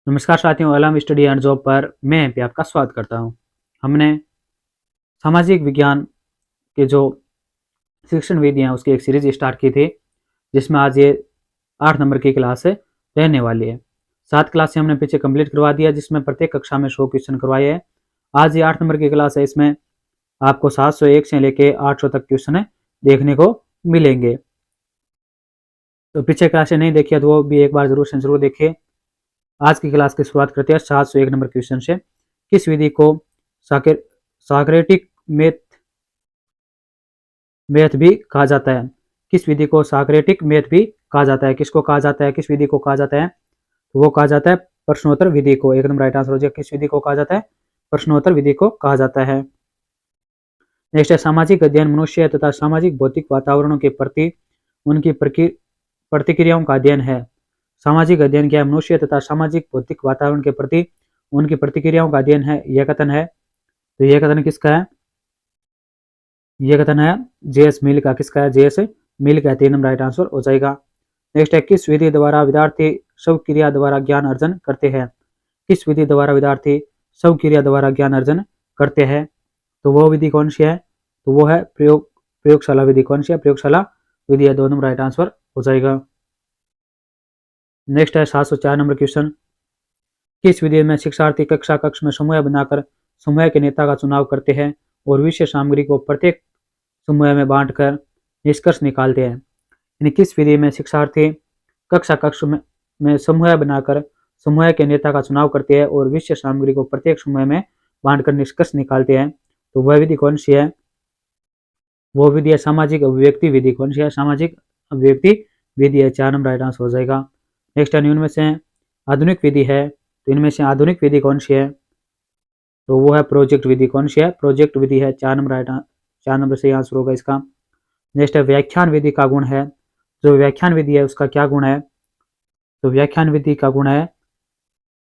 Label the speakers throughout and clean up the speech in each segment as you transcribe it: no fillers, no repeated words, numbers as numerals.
Speaker 1: नमस्कार साथियों, अलम स्टडी एंड जॉब पर मैं भी आपका स्वागत करता हूं। हमने सामाजिक विज्ञान के जो शिक्षण विधि हैं उसकी एक सीरीज स्टार्ट की थी, जिसमें आज ये 8 नंबर की क्लास रहने वाली है। 7 क्लासें हमने पीछे कंप्लीट करवा दिया, जिसमें प्रत्येक कक्षा में 100 क्वेश्चन करवाए हैं। आज ये 8 नंबर की क्लास है, इसमें आपको 701 से लेके 800 तक क्वेश्चन देखने को मिलेंगे। तो पीछे क्लासें नहीं देखी है तो वो भी एक बार जरूर देखिए। आज की क्लास की शुरुआत करते हैं 701 नंबर क्वेश्चन से। किस विधि को साक्रेटिक मेथ भी कहा जाता है? किस विधि को साक्रेटिक मेथ भी कहा जाता है? किसको कहा जाता है? किस विधि को कहा जाता है? तो वो कहा जाता है प्रश्नोत्तर विधि को। एक नंबर राइट आंसर हो जाएगा। किस विधि को कहा जाता है? प्रश्नोत्तर विधि को कहा जाता है। नेक्स्ट है सामाजिक अध्ययन मनुष्य तथा सामाजिक भौतिक वातावरणों के प्रति उनकी प्रतिक्रियाओं का अध्ययन है। सामाजिक अध्ययन क्या है? मनुष्य तथा सामाजिक भौतिक वातावरण के प्रति उनकी प्रतिक्रियाओं का अध्ययन है, यह कथन है। तो यह कथन किसका है? यह कथन है जेएस मिल का। किसका है? जेएस मिल का। 3 नंबर राइट आंसर हो जाएगा। नेक्स्ट है किस विधि द्वारा विद्यार्थी सब क्रिया द्वारा ज्ञान अर्जन करते हैं? किस विधि द्वारा विद्यार्थी सब क्रिया द्वारा ज्ञान अर्जन करते हैं? तो वो विधि कौन सी है? तो वो है प्रयोगशाला विधि। कौन सी है? प्रयोगशाला विधि है। 2 नंबर राइट आंसर हो जाएगा। नेक्स्ट है 704 नंबर क्वेश्चन। किस विधि में शिक्षार्थी कक्षा कक्ष में समूह बनाकर समूह के नेता का चुनाव करते हैं और विषय सामग्री को प्रत्येक समूह में बांटकर निष्कर्ष निकालते हैं? यानी किस विधि में शिक्षार्थी कक्षा कक्ष में समूह बनाकर समूह के नेता का चुनाव करते हैं और विषय सामग्री को प्रत्येक समूह में बांटकर निष्कर्ष निकालते हैं? तो वह विधि कौन सी है? वो विधि है सामाजिक अभिव्यक्ति विधि। कौन सी है? सामाजिक अभिव्यक्ति विधि है। 4 नंबर राइट आंसर हो जाएगा। नेक्स्ट है इनमें से आधुनिक विधि है, तो इनमें से आधुनिक विधि कौन सी है? तो वो है प्रोजेक्ट विधि। कौन सी है? प्रोजेक्ट विधि है। 4 नंबर से आंसर होगा इसका। नेक्स्ट है व्याख्यान विधि का गुण है। जो व्याख्यान विधि है उसका क्या गुण है? तो व्याख्यान विधि का गुण है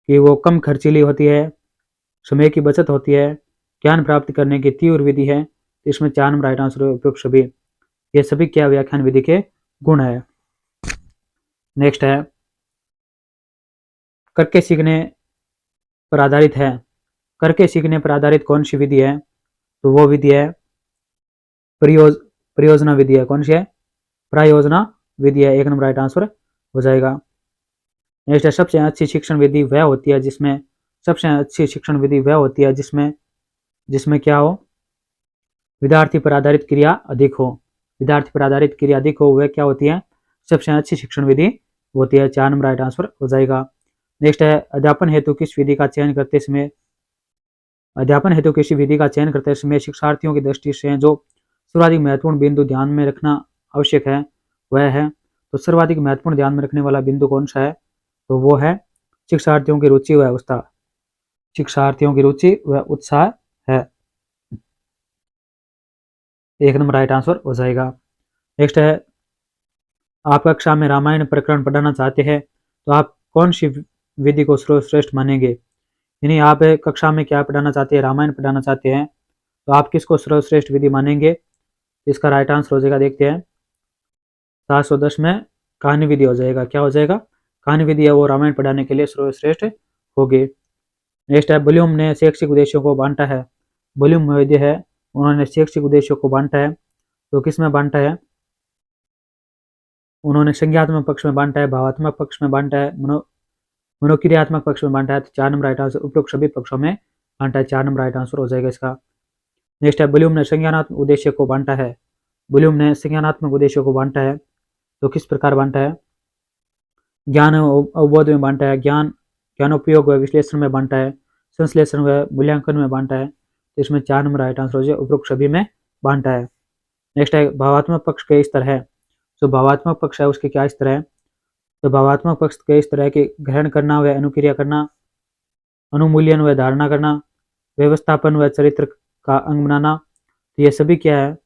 Speaker 1: कि वो कम खर्चीली होती है, समय की बचत होती है, ज्ञान प्राप्त करने की तीव्र विधि है। इसमें 4 नंबर राइट आंसर उपयुक्त सभी। ये सभी क्या व्याख्यान विधि के गुण है। नेक्स्ट है करके सीखने पर आधारित है। करके सीखने पर आधारित कौन सी विधि है? तो वो विधि है परियोजना विधि है। कौन सी है? प्रायोजना विधि है। 1 नंबर राइट आंसर हो जाएगा। नेक्स्ट है सबसे अच्छी शिक्षण विधि वह होती है जिसमें सबसे अच्छी शिक्षण विधि वह होती है जिसमें क्या हो? विद्यार्थी पर आधारित क्रिया अधिक हो। विद्यार्थी पर आधारित क्रिया अधिक हो वह क्या होती है? सबसे अच्छी शिक्षण विधि होती है। 4 नंबर राइट आंसर हो जाएगा। नेक्स्ट है अध्यापन हेतु किस विधि का चयन करते समय अध्यापन हेतु किसी विधि का चयन करते समय शिक्षार्थियों की दृष्टि से जो सर्वाधिक महत्वपूर्ण बिंदु ध्यान में रखना आवश्यक है वह है? तो सर्वाधिक महत्वपूर्ण ध्यान में रखने वाला बिंदु कौन सा है? तो वो है शिक्षार्थियों की रुचि व उत्साह। शिक्षार्थियों की रुचि व उत्साह है। 1 नंबर राइट आंसर हो जाएगा। नेक्स्ट है आप कक्षा में रामायण प्रकरण पढ़ाना चाहते हैं तो आप कौन सी विधि को सर्वश्रेष्ठ मानेंगे? यानी आप कक्षा में क्या पढ़ाना चाहते हैं? रामायण पढ़ाना चाहते हैं, तो आप किसको सर्वश्रेष्ठ विधि मानेंगे? इसका राइट आंसर हो जाएगा, देखते हैं 710 में कहानी विधि हो जाएगा। क्या हो जाएगा? कहानी विधि है वो रामायण पढ़ाने के लिए सर्वश्रेष्ठ होगी। नेक्स्ट है ब्लूम ने शैक्षिक उद्देश्यों को बांटा है। ब्लूम वैद्य है, उन्होंने शैक्षिक उद्देश्यों को बांटा है, तो किस में बांटा है? उन्होंने संज्ञात्मक पक्ष में बांटा है, भावात्मक पक्ष में बांटा है, मनोक्रियात्मक पक्ष में बांटा है। तो 4 नंबर राइट आंसर उपरोक्त सभी पक्षों में बांटा है। 4 नंबर राइट आंसर हो जाएगा इसका। नेक्स्ट है ब्लूम ने संज्ञानात्मक उद्देश्य को बांटा है। ब्लूम ने संज्ञानात्मक उद्देश्यों को बांटा है, तो किस प्रकार बांटा है? ज्ञान अवबोध में बांटा है, ज्ञानोपयोग व विश्लेषण में बांटा है, संश्लेषण व मूल्यांकन में बांटा है। तो इसमें 4 नंबर राइट आंसर हो जाए, उपरोक्त सभी में बांटा है। नेक्स्ट है भावात्मक पक्ष के स्तर है। जो भावात्मक पक्ष है उसके क्या स्तर है? तो भावात्मक पक्ष के इस तरह के ग्रहण करना व अनुक्रिया करना, अनुमूल्यन व धारणा करना, व्यवस्थापन व चरित्र का अंग बनाना, तो ये सभी क्या है?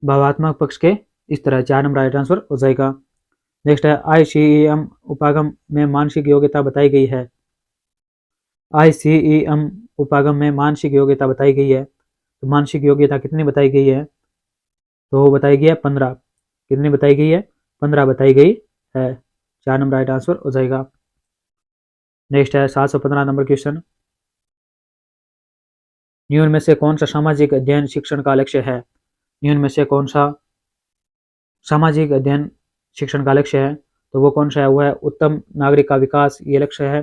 Speaker 1: भावात्मक पक्ष के इस तरह। 4 नंबर राइट आंसर हो जाएगा। नेक्स्ट है ICEM उपागम में मानसिक योग्यता बताई गई है। ICEM उपागम में मानसिक योग्यता बताई गई है, तो मानसिक योग्यता कितनी बताई गई है? तो वो बताई गई है 15। कितनी बताई गई है? 15 बताई गई है। 4 नंबर राइट आंसर हो जाएगा। नेक्स्ट है 715 नंबर क्वेश्चन, निम्न में से कौन सा सामाजिक अध्ययन शिक्षण का लक्ष्य है? निम्न में से कौन सा सामाजिक अध्ययन शिक्षण का लक्ष्य है? तो वो कौन सा है? वो है उत्तम नागरिक का विकास, ये लक्ष्य है।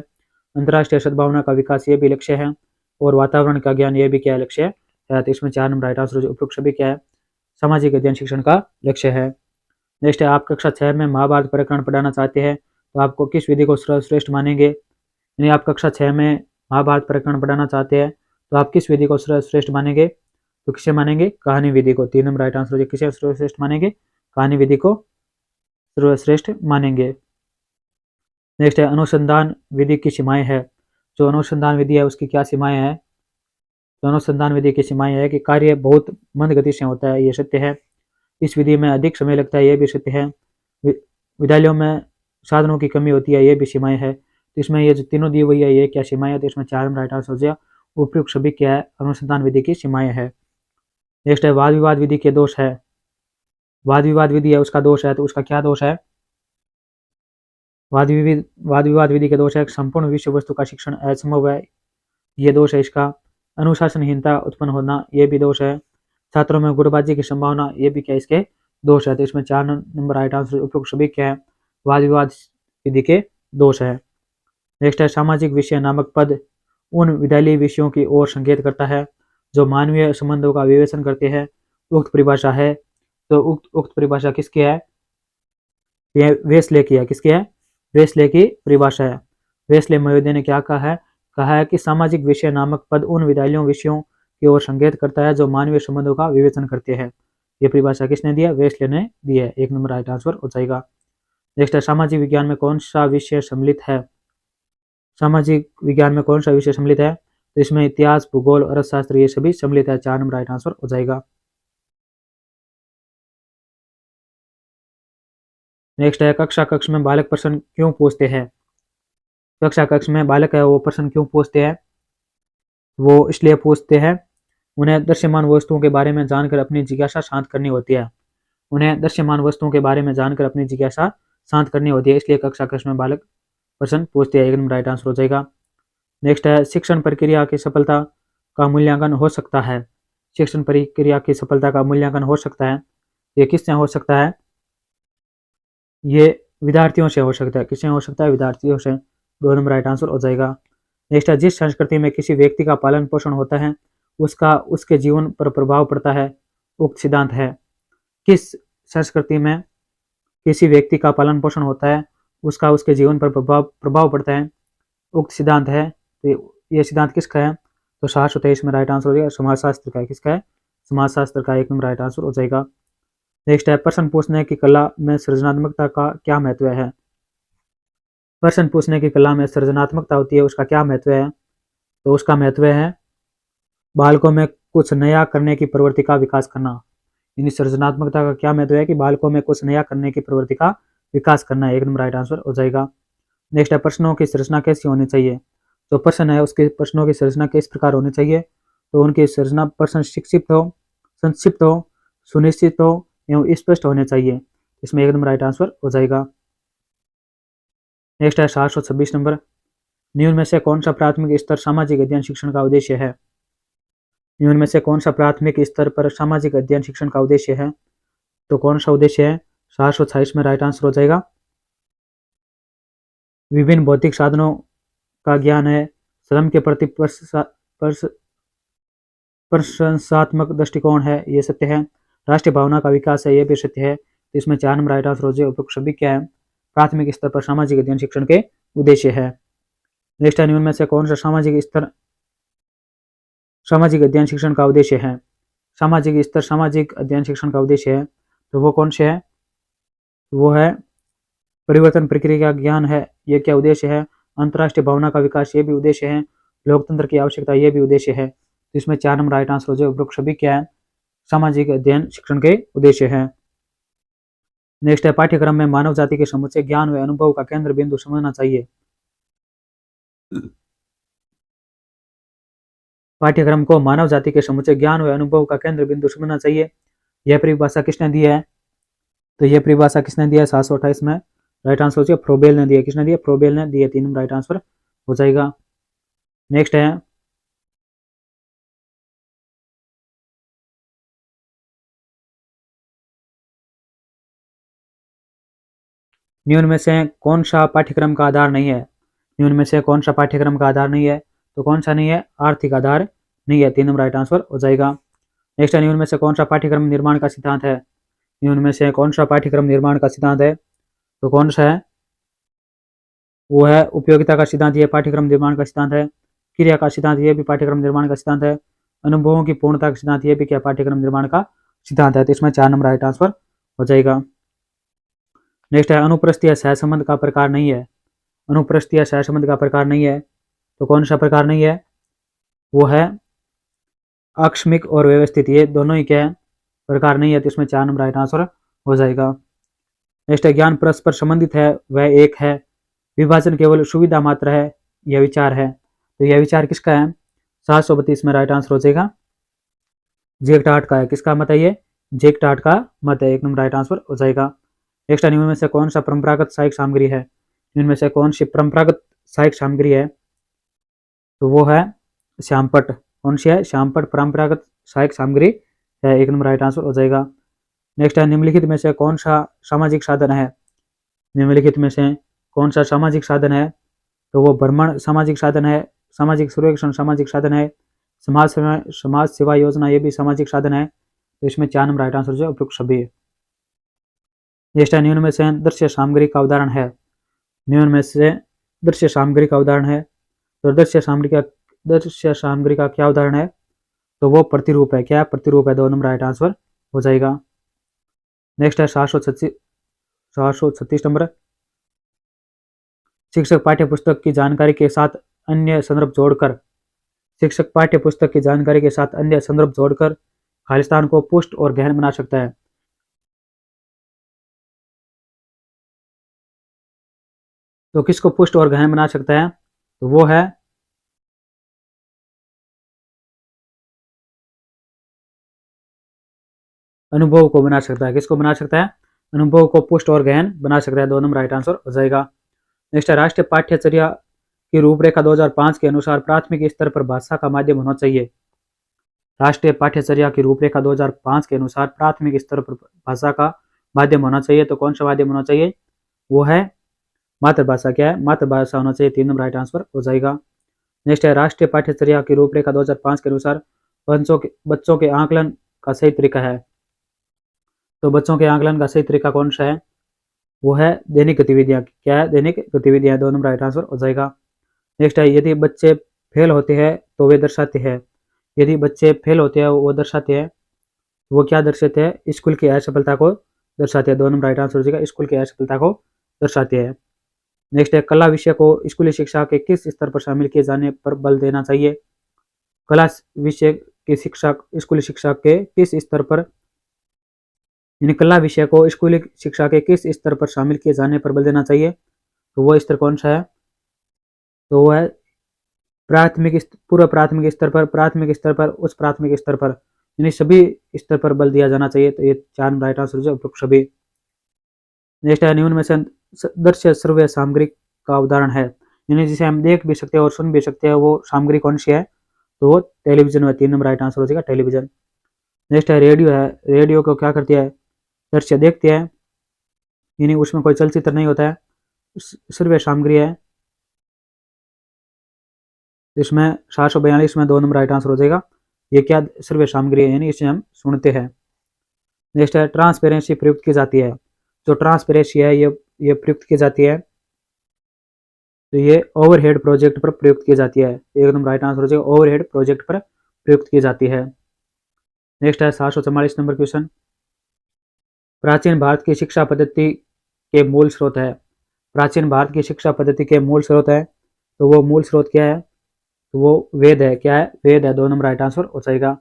Speaker 1: अंतर्राष्ट्रीय सद्भावना का विकास, ये भी लक्ष्य है। और वातावरण का ज्ञान, ये भी क्या लक्ष्य है? तो इसमें 4 नंबर राइट आंसर, उपयुक्त सभी क्या है? सामाजिक अध्ययन शिक्षण का लक्ष्य है। नेक्स्ट है, आप कक्षा 6 में महाभारत प्रकरण पढ़ाना चाहते हैं तो आपको किस विधि को श्रेष्ठ मानेंगे? यानी आप कक्षा 6 में महाभारत प्रकरण पढ़ाना चाहते हैं तो आप किस विधि को श्रेष्ठ मानेंगे? तो किसे मानेंगे? कहानी विधि को। 3 नंबर राइट आंसर, किसे श्रेष्ठ मानेंगे? कहानी विधि को सर्वश्रेष्ठ मानेंगे। नेक्स्ट है, अनुसंधान विधि की सीमाएं है। जो अनुसंधान विधि है उसकी क्या सीमाएं हैं? तो अनुसंधान विधि की सीमाएं है कि कार्य बहुत मंद गति से होता है, ये सत्य है। इस विधि में अधिक समय लगता है, ये भी सत्य है। विद्यालयों में साधनों की कमी होती है, ये भी सीमाएं है। तो इसमें ये जो तीनों दी हुई है, ये क्या सीमाएं है? तो इसमें 4 नंबर राइट आंसर हो जाएगा, उपयुक्त सभी क्या है? अनुसंधान विधि की सीमाएं है। नेक्स्ट है, वाद विवाद विधि के दोष है। वाद विवाद विधि है उसका दोष है, तो उसका क्या दोष है? वाद विवाद विधि के दोष है, संपूर्ण विषय वस्तु का शिक्षण असंभव है, ये दोष है इसका। अनुशासनहीनता उत्पन्न होना, ये भी दोष है। छात्रों में गुटबाजी की संभावना, ये भी क्या इसके दोष है। तो इसमें 4 नंबर राइट आंसर, उपयुक्त सभी क्या है? वाद विवाद विधि के दोष है। नेक्स्ट है, सामाजिक विषय नामक पद उन विद्यालयी विषयों की ओर संकेत करता है जो मानवीय संबंधों का विवेचन करते हैं। उक्त परिभाषा है, तो उक्त परिभाषा किसकी है? ये वेस्ले की है। किसकी है? वेस्ले की परिभाषा है। वेस्ले महोदय ने क्या कहा है कि सामाजिक विषय नामक पद उन विषयों की ओर संकेत करता है जो मानवीय संबंधों का विवेचन करते हैं। ये परिभाषा किसने दिया? वेस्ले ने दी है। 1 नंबर राइट आंसर हो जाएगा। नेक्स्ट है, सामाजिक विज्ञान में कौन सा विषय सम्मिलित है? सामाजिक विज्ञान में कौन सा विषय सम्मिलित है? तो इसमें इतिहास, भूगोल, अर्थशास्त्र, ये सभी सम्मिलित है। 4 नंबर राइट आंसर हो जाएगा। नेक्स्ट है, कक्ष में बालक प्रश्न क्यों पूछते हैं? कक्ष में बालक है वो प्रश्न क्यों पूछते हैं? वो इसलिए पूछते हैं, उन्हें दृश्यमान वस्तुओं के बारे में जानकर अपनी जिज्ञासा शांत करनी होती है। उन्हें दृश्यमान वस्तुओं के बारे में जानकर अपनी जिज्ञासा शांत करनी होती है, इसलिए कक्ष में बालक प्रश्न पूछते हैं। 1 नंबर राइट आंसर हो जाएगा। नेक्स्ट है, शिक्षण प्रक्रिया की सफलता का मूल्यांकन हो सकता है। शिक्षण प्रक्रिया की सफलता का मूल्यांकन हो सकता है, ये किससे हो सकता है? ये विद्यार्थियों से हो सकता है। किससे हो सकता है? विद्यार्थियों से। 2 नंबर राइट आंसर हो जाएगा। नेक्स्ट है, जिस संस्कृति में किसी व्यक्ति का पालन पोषण होता है उसका उसके जीवन पर प्रभाव पड़ता है, उक्त सिद्धांत है। किस संस्कृति में किसी व्यक्ति का पालन पोषण होता है उसका उसके जीवन पर प्रभाव पड़ता है, उक्त सिद्धांत है। तो ये सिद्धांत किसका है? तो 723 में राइट आंसर हो जाएगा, समाजशास्त्र का है। किसका है? समाजशास्त्र का। 1 नंबर राइट आंसर हो जाएगा। नेक्स्ट है, प्रश्न पूछने की कला में सृजनात्मकता का क्या महत्व है? प्रश्न पूछने की कला में सृजनात्मकता होती है, उसका क्या महत्व है? तो उसका महत्व है बालकों में कुछ नया करने की प्रवृत्ति का विकास करना। यानी सृजनात्मकता का क्या महत्व है? कि बालकों में कुछ नया करने की प्रवृत्ति का विकास करना है। 1 नंबर राइट आंसर हो जाएगा। नेक्स्ट है, प्रश्नों की संरचना कैसी होनी चाहिए? जो प्रश्न है उसके प्रश्नों की संरचना किस प्रकार होनी चाहिए? तो उनकी संरचना प्रश्न शिक्षित हो, संक्षिप्त हो, सुनिश्चित हो एवं स्पष्ट होने चाहिए। इसमें 1 नंबर राइट आंसर हो जाएगा। नेक्स्ट है, 726 नंबर, निम्न में से कौन सा प्राथमिक स्तर सामाजिक अध्ययन शिक्षण का उद्देश्य है? निम्न में से कौन सा प्राथमिक स्तर पर सामाजिक अध्ययन शिक्षण का उद्देश्य है? तो कौन सा उद्देश्य है? 726 में राइट आंसर हो जाएगा, विभिन्न भौतिक साधनों का ज्ञान है, श्रम के प्रति प्रशंसात्मक दृष्टिकोण है, ये सत्य है। राष्ट्रीय भावना का विकास है, ये भी सत्य है। तो इसमें 4 नंबर राइट आंसर हो जाए, उपयुक्त सभी क्या है? प्राथमिक स्तर पर सामाजिक अध्ययन शिक्षण के उद्देश्य है। नेक्स्ट है, निम्न में से कौन सा सामाजिक अध्ययन शिक्षण का उद्देश्य है? सामाजिक स्तर सामाजिक अध्ययन शिक्षण का उद्देश्य है, तो वो कौन से है? वो है परिवर्तन प्रक्रिया का ज्ञान है, ये क्या उद्देश्य है? अंतर्राष्ट्रीय भावना का विकास, ये भी उद्देश्य है। लोकतंत्र की आवश्यकता, ये भी उद्देश्य है। तो इसमें 4 नंबर राइट आंसर हो जाए, उपयुक्त सभी क्या है? सामाजिक अध्ययन शिक्षण के उद्देश्य है। नेक्स्ट है, पाठ्यक्रम में मानव जाति के समुचे ज्ञान व अनुभव का केंद्र बिंदु समझना चाहिए। पाठ्यक्रम को मानव जाति के समुचे ज्ञान व अनुभव का केंद्र बिंदु समझना चाहिए, यह परिभाषा किसने दी है? तो यह परिभाषा किसने दिया है? 728 में राइट आंसर हो जाए, फ्रोबेल ने दिया। किसने दिया? फ्रोबेल ने दिया। 3 नंबर राइट आंसर हो जाएगा। नेक्स्ट है निम्न में से कौन सा पाठ्यक्रम का आधार नहीं है। निम्न में से कौन सा पाठ्यक्रम का आधार नहीं है, तो कौन सा नहीं है, आर्थिक आधार नहीं है, 3 नंबर राइट आंसर हो जाएगा। नेक्स्ट है निम्न में से कौन सा पाठ्यक्रम निर्माण का सिद्धांत है। निम्न में से कौन सा पाठ्यक्रम निर्माण का सिद्धांत है, तो कौन सा है, वो है उपयोगिता का सिद्धांत, ये पाठ्यक्रम निर्माण का सिद्धांत है। क्रिया का सिद्धांत, ये भी पाठ्यक्रम निर्माण का सिद्धांत है। अनुभवों की पूर्णता का सिद्धांत, ये भी क्या पाठ्यक्रम निर्माण का सिद्धांत है। तो इसमें 4 नंबर राइट आंसर हो जाएगा। नेक्स्ट है अनुप्रस्थीय सहसंबंध का प्रकार नहीं है। अनुप्रस्थीय सहसंबंध का प्रकार नहीं है, तो कौन सा प्रकार नहीं है, वो है आकस्मिक और व्यवस्थित, ये दोनों ही क्या है, प्रकार नहीं है। तो इसमें 4 नंबर राइट आंसर हो जाएगा। नेक्स्ट है ज्ञान परस्पर संबंधित है, वह एक है, विभाजन केवल सुविधा मात्र है, यह विचार है। तो यह विचार किसका है, 732 में राइट आंसर हो जाएगा, जेक टाट का है। किसका मत है ये, जेक टाट का मत है, 1 नंबर राइट आंसर हो जाएगा। नेक्स्ट निम्न में से कौन सा परंपरागत सहायक सामग्री है। निम्न में से कौन सी परंपरागत सहायक सामग्री है, तो वो है श्यामपट्ट। कौन सी है, श्यामपट्ट परंपरागत सहायक सामग्री है, 1 नंबर राइट आंसर हो जाएगा। नेक्स्ट है निम्नलिखित में से कौन सा सामाजिक साधन है। निम्नलिखित में से कौन सा सामाजिक साधन है, तो वो भ्रमण सामाजिक साधन है, सामाजिक सर्वेक्षण सामाजिक साधन है, समाज सेवा योजना ये भी सामाजिक साधन है। तो इसमें 4 नंबर राइट आंसर जो उपयुक्त सभी है। नेक्स्ट है निम्न में से दृश्य सामग्री का उदाहरण है। निम्न में से दृश्य सामग्री का उदाहरण है, तो दृश्य सामग्री का क्या उदाहरण है, तो वो प्रतिरूप है। क्या है, प्रतिरूप है, 2 नंबर राइट आंसर हो जाएगा। नेक्स्ट है 736 नंबर, शिक्षक पाठ्य पुस्तक की जानकारी के साथ अन्य संदर्भ जोड़कर, शिक्षक पाठ्य पुस्तक की जानकारी के साथ अन्य संदर्भ जोड़कर खालिस्तान को पुष्ट और गहन बना सकता है। तो किसको पुष्ट और गहन बना सकता है, तो वो है अनुभव को बना सकता है। किसको बना सकता है, अनुभव को पुष्ट और गहन बना सकता है, 2 नंबर राइट आंसर हो जाएगा। नेक्स्ट है राष्ट्रीय पाठ्यचर्या की रूपरेखा 2005 के अनुसार प्राथमिक स्तर पर भाषा का माध्यम होना चाहिए। राष्ट्रीय पाठ्यचर्या की रूपरेखा 2005 के अनुसार प्राथमिक स्तर पर भाषा का माध्यम होना चाहिए, तो कौन सा माध्यम होना चाहिए, वो है मातृभाषा। क्या है, मातृभाषा होना चाहिए, 3 नंबर राइट आंसर हो जाएगा। नेक्स्ट है राष्ट्रीय पाठ्यचर्या की रूपरेखा 2005 के अनुसार बच्चों के आकलन का सही तरीका है। तो बच्चों के आकलन का सही तरीका कौन सा है, वो है दैनिक गतिविधियां। क्या है, दैनिक गतिविधियां, 2 नंबर राइट आंसर हो जाएगा। नेक्स्ट है यदि बच्चे फेल होते हैं तो वे दर्शाते हैं। यदि बच्चे फेल होते हैं वो दर्शाते हैं, वो क्या दर्शाते हैं, स्कूल की असफलता को दर्शाते हैं, 2 नंबर राइट आंसर हो जाएगा, स्कूल की असफलता को दर्शाते हैं। नेक्स्ट है कला विषय को स्कूली शिक्षा के किस स्तर पर शामिल किए जाने पर बल देना चाहिए। कला विषय की शिक्षा स्कूली शिक्षा के किस स्तर पर, यानी कला विषय को स्कूली शिक्षा के किस स्तर पर शामिल किए जाने पर बल देना चाहिए, तो वो स्तर कौन सा है, तो वो है पूर्व प्राथमिक स्तर पर, प्राथमिक स्तर पर, उच्च प्राथमिक स्तर पर, यानी सभी स्तर पर बल दिया जाना चाहिए। तो ये 4 राइट आंसर जो उपयुक्त सभी। नेक्स्ट है निम्न में से दृश्य श्रव्य सामग्री का उदाहरण है, यानी जिसे हम देख भी सकते हैं और सुन भी सकते हैं, वो सामग्री कौन सी है, तो वो टेलीविजन है, 3 नंबर राइट आंसर हो जाएगा, टेलीविजन। नेक्स्ट है रेडियो है, रेडियो को क्या करती है, दृश्य देखते हैं, यानी उसमें कोई चलचित्र नहीं होता है, श्रव्य सामग्री है। इसमें 742 में 2 नंबर राइट आंसर हो जाएगा, ये क्या श्रव्य सामग्री है, यानी इसे हम सुनते हैं। नेक्स्ट है ट्रांसपेरेंसी प्रयुक्त की जाती है। जो ट्रांसपेरेंसी है ये प्रयुक्त की जाती है, तो ये ओवरहेड प्रोजेक्ट पर प्रयुक्त की जाती है, एकदम राइट आंसर हो जाएगा, ओवरहेड प्रोजेक्ट पर प्रयुक्त की जाती है। नेक्स्ट है 744 नंबर क्वेश्चन, प्राचीन भारत की शिक्षा पद्धति के मूल स्रोत है। प्राचीन भारत की शिक्षा पद्धति के मूल स्रोत है, तो वो मूल स्रोत क्या है, तो वो वेद है। क्या है, वेद है, 2 नंबर राइट आंसर हो जाएगा।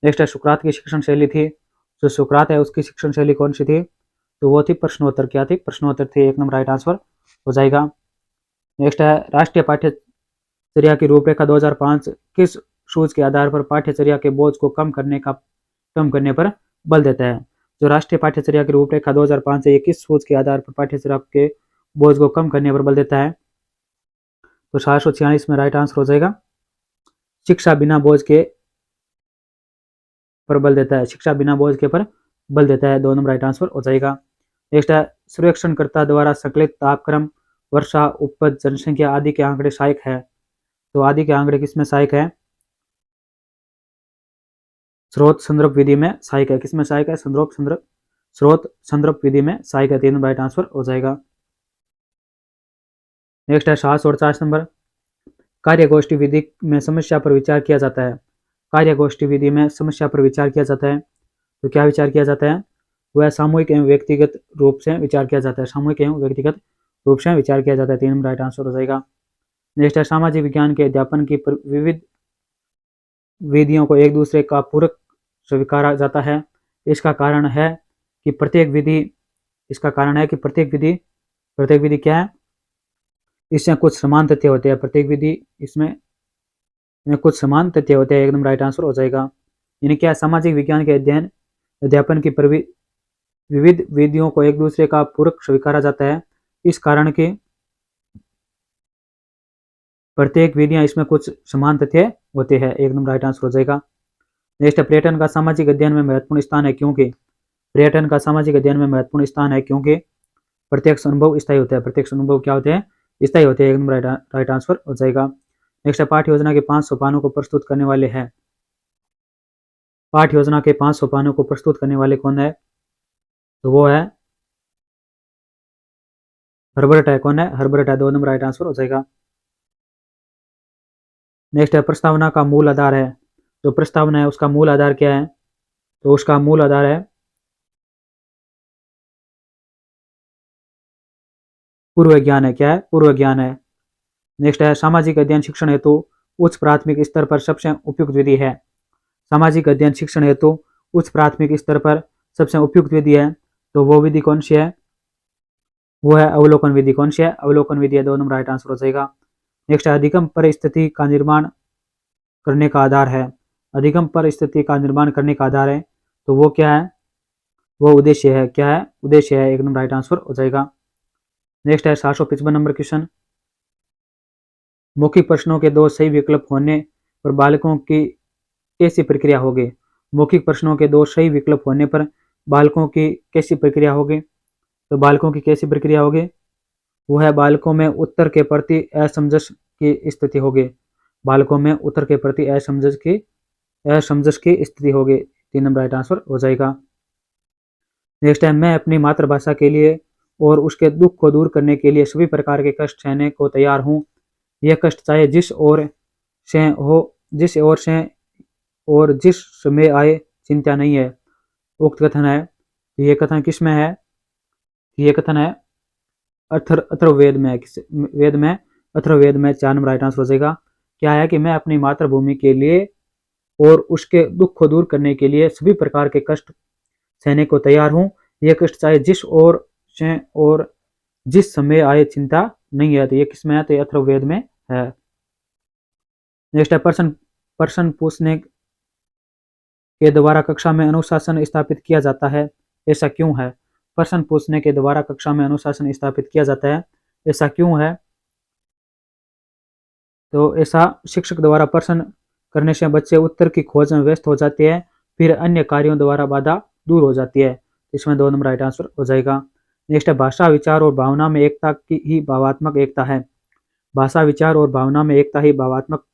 Speaker 1: नेक्स्ट है सुकरात की शिक्षण शैली थी, जो सुकरात है उसकी शिक्षण शैली कौन सी थी, तो वो थी प्रश्नोत्तर। क्या थी, प्रश्नोत्तर थी, 1 नंबर राइट आंसर हो जाएगा। नेक्स्ट है राष्ट्रीय पाठ्यचर्या की रूपरेखा 2005 किस सूच के आधार पर पाठ्यचर्या के बोझ को कम करने पर बल देता है। जो राष्ट्रीय पाठ्यचर्या की रूपरेखा 2005 है, ये किस सूच के आधार पर पाठ्यचर्या के बोझ को कम करने पर बल देता है, तो 746 में राइट आंसर हो जाएगा। शिक्षा बिना बोझ के पर बल देता है, शिक्षा बिना बोझ के पर बल देता है, 2 नंबर राइट आंसर हो जाएगा। नेक्स्ट है सर्वेक्षणकर्ता द्वारा संकलित तापक्रम, वर्षा, उपज, जनसंख्या आदि के आंकड़े सहायक है। तो आदि के आंकड़े किसमें सहायक है? स्रोत संदर्भ विधि में सहायक है। किसमें सहायक है? स्रोत संदर्भ विधि में सहायक है, 3 नंबर राइट आंसर हो जाएगा। नेक्स्ट है 748 नंबर, कार्यगोष्ठी विधि में समस्या पर विचार किया जाता है। कार्यगोष्ठी विधि में समस्या पर विचार किया जाता है, तो क्या विचार किया जाता है? वह सामूहिक एवं व्यक्तिगत रूप से विचार किया जाता है, सामूहिक एवं व्यक्तिगत रूप से विचार किया जाता है, 3 नंबर राइट आंसर हो जाएगा। नेक्स्ट है सामाजिक विज्ञान के अध्यापन की विविध विधियों को एक दूसरे का पूरक स्वीकारा जाता है। इसका कारण है कि प्रत्येक विधि क्या है? इसमें कुछ समान तथ्य होते हैं, प्रत्येक विधि इसमें कुछ समान तथ्य होते हैं, एकदम राइट आंसर हो जाएगा। यानी क्या? सामाजिक विज्ञान के अध्यापन की विविध विधियों को एक दूसरे का पूरक स्वीकारा जाता है, इस कारण के प्रत्येक विधियां इसमें कुछ समान तथ्य होते हैं, एकदम राइट आंसर हो जाएगा। नेक्स्ट, पर्यटन का सामाजिक अध्ययन में महत्वपूर्ण स्थान है क्योंकि पर्यटन का सामाजिक अध्ययन में महत्वपूर्ण स्थान है क्योंकि प्रत्यक्ष अनुभव स्थायी होता है, प्रत्यक्ष अनुभव क्या होते हैं? स्थायी होते हैं, एकदम राइट आंसर हो जाएगा। नेक्स्ट, पाठ्य योजना के 5 सोपानों को प्रस्तुत करने वाले हैं। पाठ्य योजना के 5 सोपानों को प्रस्तुत करने वाले कौन है? तो वो है हर्बर्ट है। कौन है? हर्बर्ट है, 2 नंबर राइट आंसर हो जाएगा। नेक्स्ट है प्रस्तावना का मूल आधार है। जो प्रस्तावना है उसका मूल आधार क्या है? तो उसका मूल आधार है पूर्व ज्ञान है। क्या है? पूर्व ज्ञान है। नेक्स्ट है सामाजिक अध्ययन शिक्षण हेतु उच्च प्राथमिक स्तर पर सबसे उपयुक्त विधि है। सामाजिक अध्ययन शिक्षण हेतु उच्च प्राथमिक स्तर पर सबसे उपयुक्त विधि है, तो वो विधि कौन सी है? वो है अवलोकन विधि। कौन सी है? अवलोकन विधि है, 2 नंबर राइट आंसर हो जाएगा। नेक्स्ट है अधिगम परिस्थिति का निर्माण करने का आधार है। अधिगम परिस्थिति का निर्माण करने का आधार है, तो वो क्या है? वो उद्देश्य है। क्या है? उद्देश्य है, एकदम राइट आंसर हो जाएगा। नेक्स्ट है 755 नंबर क्वेश्चन, मौखिक प्रश्नों के 2 सही विकल्प होने पर बालकों की कैसी प्रक्रिया होगी? मौखिक प्रश्नों के 2 सही विकल्प होने पर बालकों की कैसी प्रक्रिया होगी? तो बालकों की कैसी प्रक्रिया होगी? वो है बालकों में उत्तर के प्रति असमंजस की स्थिति होगी। बालकों में उत्तर के प्रति असमंजस की स्थिति होगी, 3 नंबर राइट आंसर हो जाएगा। नेक्स्ट है मैं अपनी मातृभाषा के लिए और उसके दुख को दूर करने के लिए सभी प्रकार के कष्ट सहने को तैयार हूँ। यह कष्ट चाहे जिस ओर से और जिस समय आए चिंता नहीं है। उक्त कथन है, ये कथन किस में है? ये कथन है अथर्ववेद में। वेद में, अथर्ववेद में, 4 नंबर राइट आंसर हो जाएगा। क्या है कि मैं अपनी मातृभूमि के लिए और उसके दुख को दूर करने के लिए सभी प्रकार के कष्ट सहने को तैयार हूँ। यह कष्ट चाहे जिस ओर से और जिस समय आए चिंता नहीं है, तो ये किस में है? तो अथर्ववेद में है। नेक्स्ट है प्रश्न पूछने के द्वारा कक्षा में अनुशासन स्थापित किया जाता है, ऐसा क्यों है? प्रश्न पूछने के द्वारा कक्षा में अनुशासन स्थापित किया जाता है, ऐसा क्यों है? तो ऐसा शिक्षक द्वारा प्रश्न करने से बच्चे उत्तर की खोज में व्यस्त हो जाते हैं, फिर अन्य कार्यों द्वारा बाधा दूर हो जाती है। इसमें 2 नंबर राइट आंसर हो जाएगा। नेक्स्ट है भाषा, विचार और भावना में एकता की ही भावात्मक एकता है। भाषा, विचार और भावना में एकता ही भावात्मक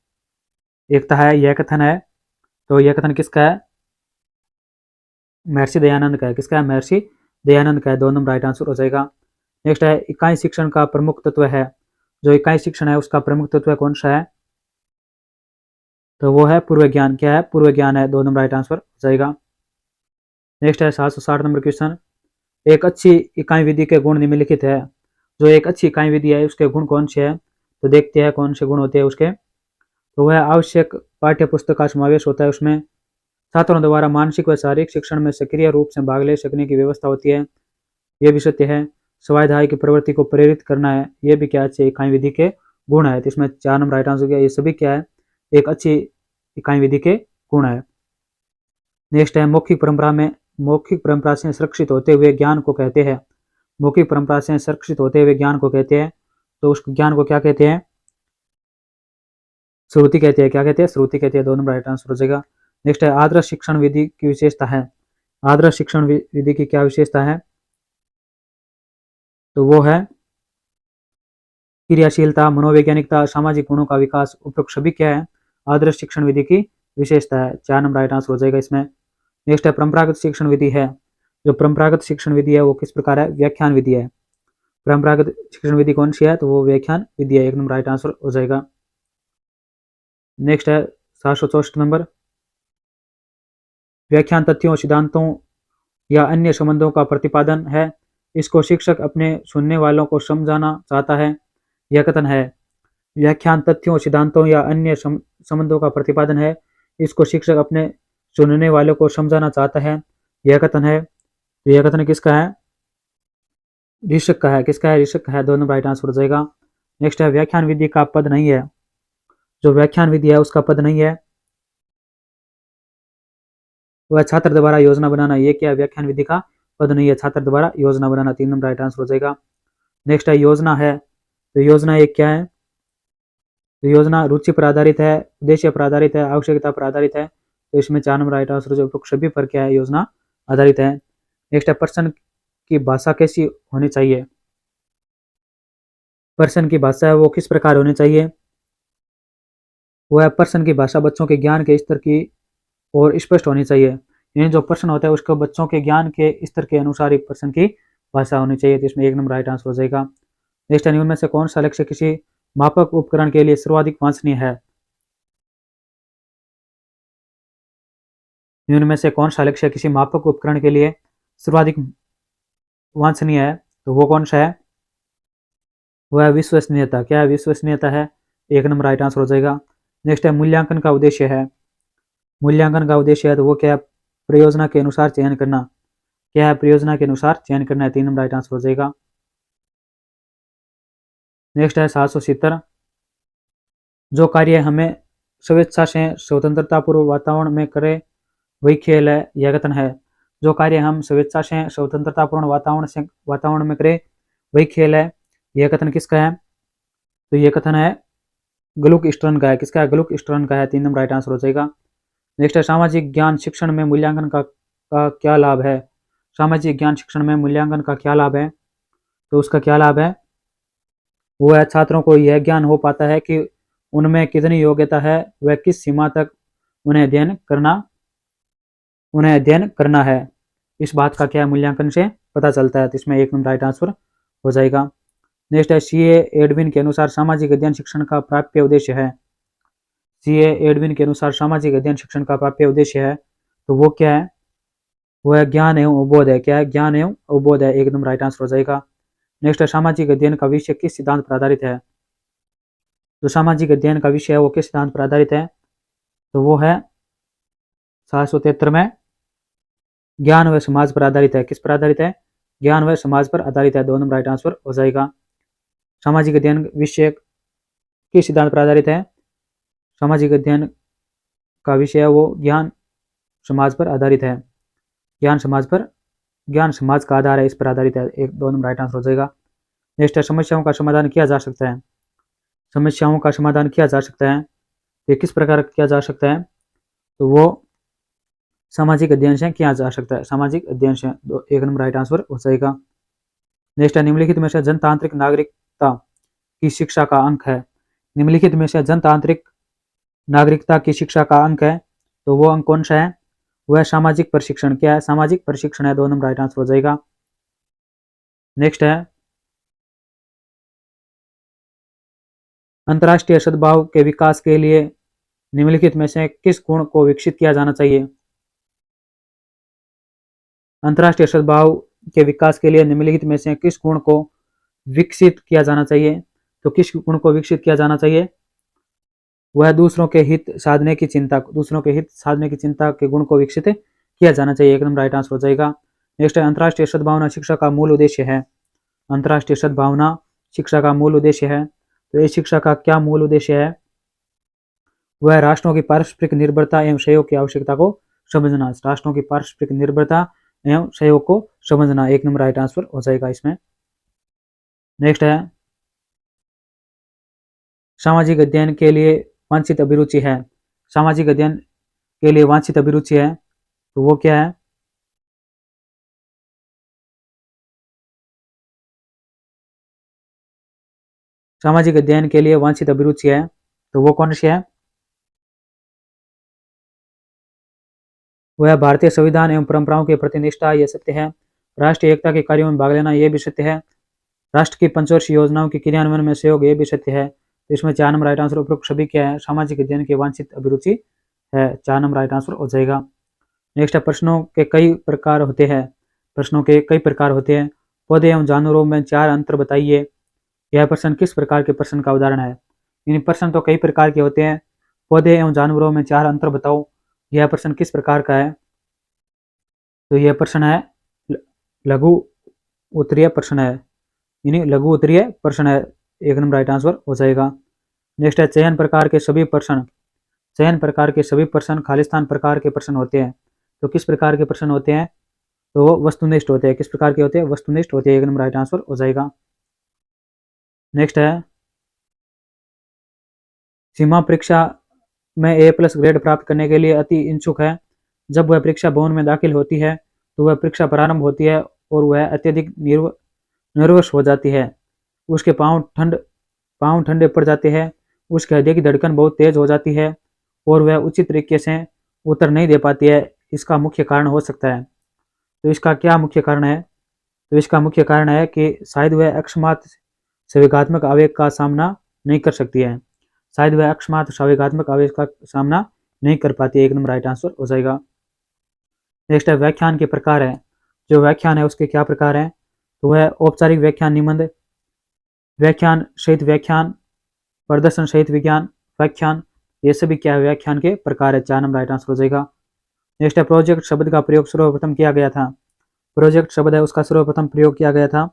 Speaker 1: एकता है, यह कथन है। तो यह कथन किसका है? महर्षि दयानंद का है। किसका है? महर्षि दयानंद का है, 2 नंबर राइट आंसर हो जाएगा। नेक्स्ट है इकाई शिक्षण का प्रमुख तत्व है। जो इकाई शिक्षण है उसका प्रमुख तत्व कौन सा है? तो वो है पूर्व ज्ञान। क्या है? पूर्व ज्ञान है, 2 नंबर राइट आंसर हो जाएगा। नेक्स्ट है 760 नंबर क्वेश्चन, एक अच्छी इकाई विधि के गुण निम्नलिखित है। जो एक अच्छी इकाई विधि है उसके गुण कौन से हैं? तो देखते हैं कौन से गुण होते हैं उसके। तो वह आवश्यक पाठ्य पुस्तक का समावेश होता है, उसमें छात्रों द्वारा मानसिक व शारीरिक शिक्षण में सक्रिय रूप से भाग ले सकने की व्यवस्था होती है, यह भी सत्य है। स्वाध्याय की प्रवृत्ति को प्रेरित करना है, यह भी क्या अच्छी इकाई विधि के गुण है, तो इसमें 4 नंबर राइट आंसर हो गया। ये सभी क्या है? एक अच्छी इकाई विधि के गुण है। नेक्स्ट है मौखिक परंपरा से सुरक्षित होते हुए ज्ञान को कहते हैं। मौखिक परंपरा से सुरक्षित होते हुए ज्ञान को कहते हैं, तो उस ज्ञान को क्या कहते हैं? श्रुति कहती है, क्या कहती है, श्रुति कहती है, 2 नंबर राइट आंसर हो जाएगा। नेक्स्ट है आदर्श शिक्षण विधि की विशेषता है। आदर्श शिक्षण विधि की क्या विशेषता है, तो वो है क्रियाशीलता, मनोवैज्ञानिकता, सामाजिक गुणों का विकास। उपरोक्त सभी क्या है, आदर्श शिक्षण विधि की विशेषता है। 4 नंबर राइट आंसर हो जाएगा इसमें। नेक्स्ट है परंपरागत शिक्षण विधि है। जो परंपरागत शिक्षण विधि है वो किस प्रकार है, व्याख्यान विधि है। परंपरागत शिक्षण विधि कौन सी है, तो वो व्याख्यान विधि है। 1 नंबर राइट आंसर हो जाएगा। नेक्स्ट है 764 नंबर, व्याख्यान तथ्यों, सिद्धांतों या अन्य संबंधों का प्रतिपादन है। इसको शिक्षक अपने सुनने वालों को समझाना चाहता है। यह कथन है। व्याख्यान तथ्यों, सिद्धांतों या अन्य संबंधों का प्रतिपादन है। इसको शिक्षक अपने सुनने वालों को समझाना चाहता है। यह कथन है। तो यह कथन किसका है, ऋषक का है। किसका है, ऋषक का है। 2 नंबर राइट आंसर हो जाएगा। नेक्स्ट है व्याख्यान विधि का पद नहीं है। जो व्याख्यान विधि है उसका पद नहीं है, वह छात्र द्वारा योजना बनाना। ये क्या है, व्याख्यान विधि का पद नहीं है, छात्र द्वारा योजना बनाना। 3 नंबर राइट आंसर हो जाएगा। नेक्स्ट है योजना है। तो योजना एक क्या है, तो योजना रुचि पर आधारित है, उद्देश्य पर आधारित है, आवश्यकता पर आधारित है। तो इसमें 4 नंबर राइट आंसर हो जाएगा। सभी पर क्या है, योजना आधारित है। नेक्स्ट है पर्सन की भाषा कैसी होनी चाहिए। पर्सन की भाषा है वो किस प्रकार होनी चाहिए, वो है पर्सन की भाषा बच्चों के ज्ञान के स्तर की और स्पष्ट होनी चाहिए। यानी जो पर्सन होता है उसको बच्चों के ज्ञान के स्तर के अनुसार ही पर्सन की भाषा होनी चाहिए। तो इसमें 1 नंबर राइट आंसर हो जाएगा। नेक्स्ट है निम्न में से कौन सा लक्ष्य किसी मापक उपकरण के लिए सर्वाधिक वांछनीय है। निम्न में से कौन सा लक्ष्य किसी मापक उपकरण के लिए सर्वाधिक वांछनीय है, तो वो कौन सा है, वो है विश्वसनीयता। क्या है, विश्वसनीयता है। 1 नंबर राइट आंसर हो जाएगा। नेक्स्ट है मूल्यांकन का उद्देश्य है। मूल्यांकन का उद्देश्य है तो वो क्या है, परियोजना के अनुसार चयन करना। क्या है, परियोजना के अनुसार चयन करना है। 3 नंबर राइट आंसर हो जाएगा। नेक्स्ट है 770, जो कार्य हमें स्वेच्छा से स्वतंत्रतापूर्व वातावरण में करे वही खेल है। यह कथन है। जो कार्य हम स्वेच्छा से स्वतंत्रतापूर्ण वातावरण में करे वही खेल है। यह कथन किसका है, तो यह कथन है गलुक स्टर्न का है। किसका है, गलुक स्टर्न का है। 3 नंबर राइट आंसर हो जाएगा। नेक्स्ट है सामाजिक ज्ञान शिक्षण में मूल्यांकन का क्या लाभ है। सामाजिक ज्ञान शिक्षण में मूल्यांकन का क्या लाभ है, तो उसका क्या लाभ है, वो है छात्रों को यह ज्ञान हो पाता है कि उनमें कितनी योग्यता है, वह किस सीमा तक उन्हें अध्ययन करना है। इस बात का क्या मूल्यांकन से पता चलता है। तो इसमें 1 नंबर राइट आंसर हो जाएगा। नेक्स्ट है सीए एडविन के अनुसार सामाजिक अध्ययन शिक्षण का प्राप्य उद्देश्य है। सीए एडविन के अनुसार सामाजिक अध्ययन शिक्षण का प्राप्य उद्देश्य है, तो वो क्या है, वो है ज्ञान एवं अवबोध है। क्या है, ज्ञान एवं अवबोध है। 1 नंबर राइट आंसर हो जाएगा। नेक्स्ट है सामाजिक अध्ययन का विषय किस सिद्धांत पर आधारित है। जो सामाजिक अध्ययन का विषय है वो किस सिद्धांत पर आधारित है, तो वो है 773 में ज्ञान व समाज पर आधारित है। किस पर आधारित है, ज्ञान व समाज पर आधारित है। 2 नंबर राइट आंसर हो जाएगा। सामाजिक अध्ययन विषय किस सिद्धांत पर आधारित है, सामाजिक अध्ययन का विषय है वो ज्ञान समाज पर आधारित है। ज्ञान समाज का आधार है, इस पर आधारित है। 2 नंबर राइट आंसर हो जाएगा। नेक्स्ट है समस्याओं का समाधान किया जा सकता है। समस्याओं का समाधान किया जा सकता है, ये किस प्रकार किया जा सकता है, तो वो सामाजिक अध्ययन से किया जा सकता है। सामाजिक अध्ययन से। 1 नंबर राइट आंसर हो जाएगा। नेक्स्ट है निम्नलिखित में से जनतांत्रिक नागरिकता की शिक्षा का अंक है। निम्नलिखित में से जनतांत्रिक नागरिकता की शिक्षा का अंक है, तो वो अंक कौन सा है, वह सामाजिक प्रशिक्षण। क्या है, सामाजिक प्रशिक्षण है। 2 नंबर राइट आंसर हो जाएगा। नेक्स्ट है अंतर्राष्ट्रीय सद्भाव के विकास के लिए निम्नलिखित में से किस गुण को विकसित किया जाना चाहिए। अंतर्राष्ट्रीय सद्भाव के विकास के लिए निम्नलिखित में से किस गुण को विकसित किया जाना चाहिए, तो किस गुण को विकसित किया जाना चाहिए, वह दूसरों के हित साधने की चिंता के गुण को विकसित किया जाना चाहिए। 1 नंबर राइट आंसर हो जाएगा। नेक्स्ट है अंतर्राष्ट्रीय सद्भावना शिक्षा का मूल उद्देश्य है। अंतर्राष्ट्रीय सद्भावना शिक्षा का मूल उद्देश्य है, तो इस शिक्षा का क्या मूल उद्देश्य है, वह राष्ट्रों की पारस्परिक निर्भरता एवं सहयोग की आवश्यकता को समझना। राष्ट्रों की पारस्परिक निर्भरता एवं सहयोग को समझना। 1 नंबर राइट आंसर हो जाएगा इसमें। नेक्स्ट है सामाजिक अध्ययन के लिए वांछित अभिरुचि है? सामाजिक अध्ययन के लिए वांछित अभिरुचि है तो वो क्या है? सामाजिक अध्ययन के लिए वांछित अभिरुचि है तो वो कौन सी है? वह भारतीय संविधान एवं परंपराओं के प्रति निष्ठा, ये सत्य है। राष्ट्रीय एकता के कार्यों में भाग लेना, ये भी सत्य है। राष्ट्र की पंचवर्षीय योजनाओं के क्रियान्वयन में सहयोग, ये भी सत्य है। तो इसमें 4 नंबर राइट आंसर। उपरोक्त सभी क्या है? सामाजिक अध्ययन की वांछित अभिरुचि है। 4 नंबर राइट आंसर हो जाएगा। नेक्स्ट है, प्रश्नों के कई प्रकार होते हैं। प्रश्नों के कई प्रकार होते हैं। पौधे एवं जानवरों में 4 अंतर बताइए। यह प्रश्न किस प्रकार के प्रश्न का उदाहरण है? इन प्रश्न तो कई प्रकार के होते हैं। पौधे एवं जानवरों में 4 अंतर बताओ, यह प्रश्न किस प्रकार का है? तो यह प्रश्न है लघु उत्तरीय प्रश्न है, यानी लघु उत्तरीय प्रश्न है। 1 नंबर राइट आंसर हो जाएगा। नेक्स्ट है, चयन प्रकार के सभी प्रश्न। चयन प्रकार के सभी प्रश्न खालिस्तान प्रकार के प्रश्न होते हैं। तो किस प्रकार के प्रश्न होते हैं? तो वो वस्तुनिष्ठ होते हैं। किस प्रकार के होते हैं? वस्तुनिष्ठ होते हैं। 1 नंबर राइट आंसर हो जाएगा। नेक्स्ट है, सीमा परीक्षा में A+ ग्रेड प्राप्त करने के लिए अति इच्छुक है। जब वह परीक्षा भवन में दाखिल होती है तो वह परीक्षा प्रारंभ होती है और वह अत्यधिक नर्वस हो जाती है। उसके पाँव ठंडे पड़ जाते हैं। उसके हृदय की धड़कन बहुत तेज हो जाती है और वह उचित तरीके से उत्तर नहीं दे पाती है। इसका मुख्य कारण हो सकता है। तो इसका क्या मुख्य कारण है? तो इसका मुख्य कारण है कि शायद वह अकस्मात संवेगात्मक आवेग का सामना नहीं कर सकती है। शायद वह अकस्मात संवेगात्मक आवेग का सामना नहीं कर पाती है। 1 नंबर राइट आंसर हो जाएगा। नेक्स्ट है, व्याख्यान के प्रकार है। जो व्याख्यान है उसके क्या प्रकार हैं? तो वह औपचारिक व्याख्यान, निबंध व्याख्यान, सहित व्याख्यान, प्रदर्शन सहित विज्ञान व्याख्यान, ये सभी क्या है? व्याख्यान के प्रकार है। 4 नंबर राइट आंसर हो जाएगा। नेक्स्ट है, प्रोजेक्ट शब्द का प्रयोग सर्वप्रथम किया गया था। प्रोजेक्ट शब्द है उसका सर्वप्रथम प्रयोग किया गया था,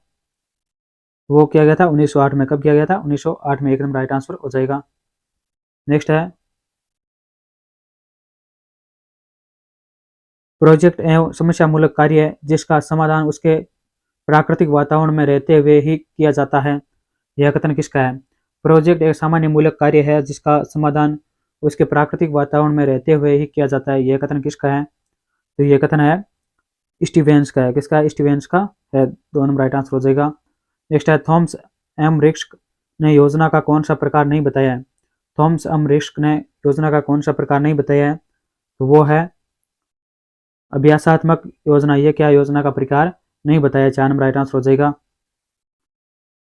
Speaker 1: वो किया गया था 1908 में। कब किया गया था? 1908 में। 1 नंबर राइट आंसर हो जाएगा। नेक्स्ट है, प्रोजेक्ट एवं समस्या मूलक कार्य है जिसका समाधान उसके प्राकृतिक वातावरण में रहते हुए ही किया जाता है। यह कथन किसका है? प्रोजेक्ट एक सामान्य मूलक कार्य है जिसका समाधान उसके प्राकृतिक वातावरण में रहते हुए ही किया जाता है। यह कथन किसका है? तो यह कथन है स्टीवेंस का है। किसका है? स्टीवेंस का है। 2 नंबर राइट आंसर हो जाएगा। नेक्स्ट है, थॉमस एम रिस्क ने योजना का कौन सा प्रकार नहीं बताया है? थॉमस एम रिस्क ने योजना का कौन सा प्रकार नहीं बताया है? तो वो है अभ्यासात्मक योजना। ये क्या योजना का प्रकार नहीं बताया? 4 नंबर राइट आंसर हो जाएगा।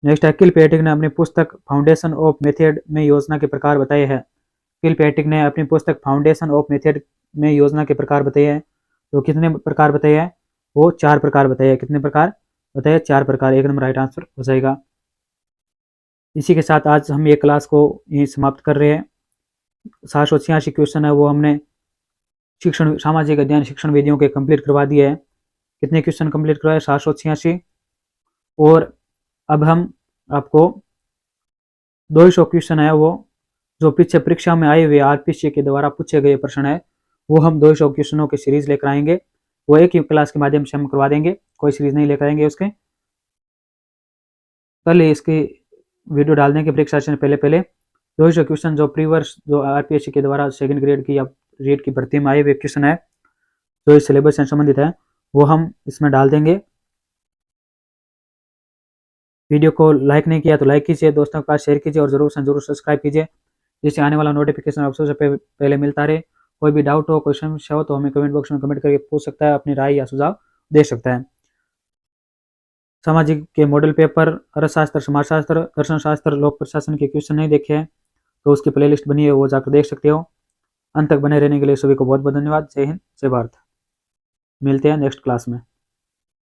Speaker 1: नेक्स्ट है, किलपैट्रिक ने अपनी पुस्तक फाउंडेशन ऑफ मेथड में योजना के प्रकार बताए हैं। किलपैट्रिक ने अपनी पुस्तक फाउंडेशन ऑफ मेथड में योजना के प्रकार बताए हैं। तो कितने प्रकार बताए हैं? वो 4 प्रकार बताए हैं। कितने प्रकार बताए? 4 प्रकार। 1 नंबर राइट आंसर हो जाएगा। इसी के साथ आज हम ये क्लास को यहीं समाप्त कर रहे हैं। 786 क्वेश्चन है वो हमने शिक्षण सामाजिक अध्ययन शिक्षण विधियों के कंप्लीट करवा दिए हैं। कितने क्वेश्चन कंप्लीट करवाए? 786। और अब हम आपको 200 क्वेश्चन है वो जो पीछे परीक्षा में आए हुए आरपीसी के द्वारा पूछे गए प्रश्न है वो हम 200 क्वेश्चनों की सीरीज लेकर आएंगे। वो एक ही क्लास के माध्यम से हम करवा देंगे, कोई सीरीज नहीं लेकर आएंगे उसके। कल इसकी वीडियो डालने की परीक्षा से पहले 200 क्वेश्चन जो प्रीवर्ष जो आरपीएससी के द्वारा सेकंड ग्रेड की या रेड की भर्ती में आए हुए क्वेश्चन है जो इस सिलेबस से संबंधित है वो हम इसमें डाल देंगे। वीडियो को लाइक नहीं किया तो लाइक कीजिए, दोस्तों के पास शेयर कीजिए और जरूर से जरूर सब्सक्राइब कीजिए जिससे आने वाला नोटिफिकेशन आपको सबसे पहले मिलता रहे। कोई भी डाउट हो, कोई समस्या हो तो हमें कमेंट बॉक्स में कमेंट करके पूछ सकता है, अपनी राय या सुझाव दे सकता है। सामाजिक के मॉडल पेपर, अर्थशास्त्र, समाजशास्त्र, दर्शन शास्त्र, लोक प्रशासन के क्वेश्चन नहीं देखे हैं तो उसकी प्लेलिस्ट बनी है वो जाकर देख सकते हो। अंत तक बने रहने के लिए सभी को बहुत बहुत धन्यवाद। जय हिंद, जय भारत। मिलते हैं नेक्स्ट क्लास में।